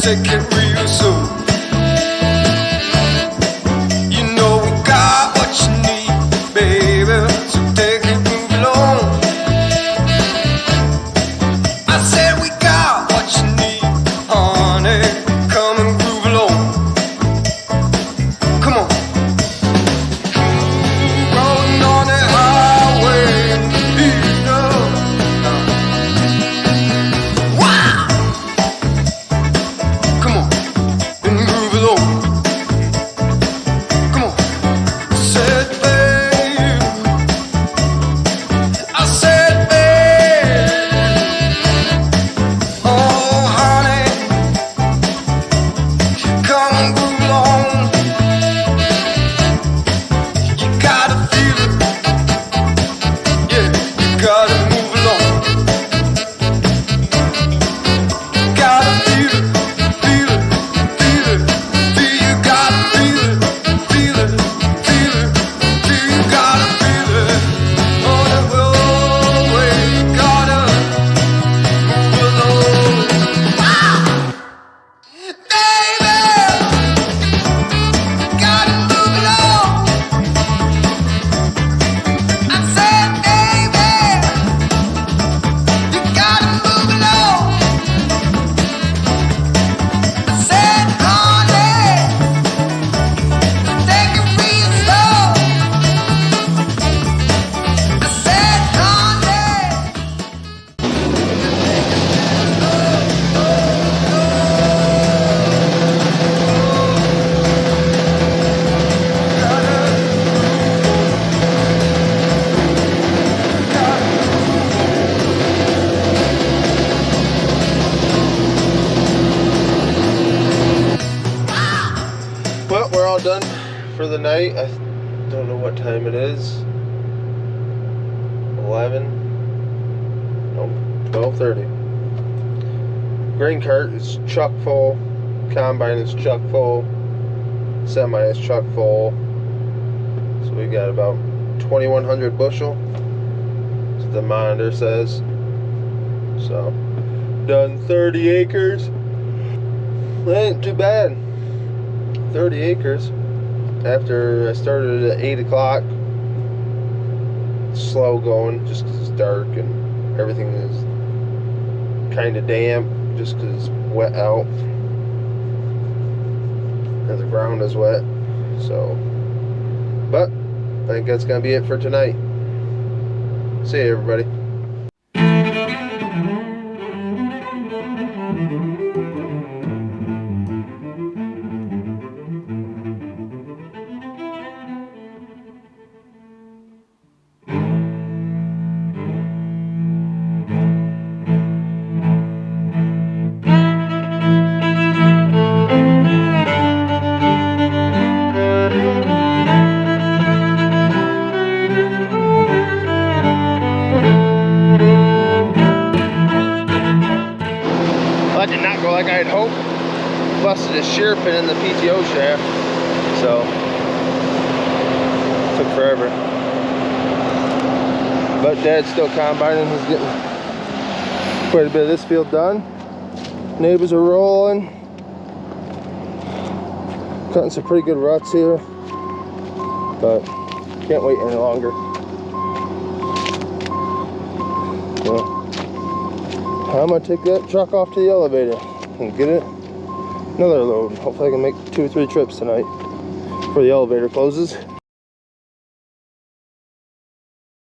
take it real soon. You know we got what you need, baby, so take it, move along. I said we got what you need, honey, come and groove along. Come on. Rolling on the highway, you know. Wow! Come on, and groove along. Come on. Said babe, I said babe, oh honey, come and groove along. You gotta feel it, yeah, you gotta move along. Gotta feel it, feel it, feel it, feel you gotta feel it, feel it, feel it, feel you gotta feel it. On the roadway, you gotta move along. Baby, gotta move along. I said, baby, you gotta move along. I said, honey, take it real slow. I said, honey. Well, we're all done for the night. I don't know what time it is. 11? No, 12:30. Grain cart is chock full. Combine is chock full. Semi is chock full. So we got about 2,100 bushel. That's what the monitor says. So, done 30 acres. That ain't too bad. 30 acres. After I started at 8 o'clock, slow going just because it's dark and everything is kind of damp just because it's wet out and the ground is wet. So, but I think that's gonna be it for tonight. See you, everybody. Well, that did not go like I had hoped. Busted a shear pin in the PTO shaft, so took forever. But Dad's still combining. He's getting quite a bit of this field done. Neighbors are rolling, cutting some pretty good ruts here, but can't wait any longer. So I'm gonna take that truck off to the elevator and get it another load. Hopefully I can make 2 or 3 trips tonight before the elevator closes.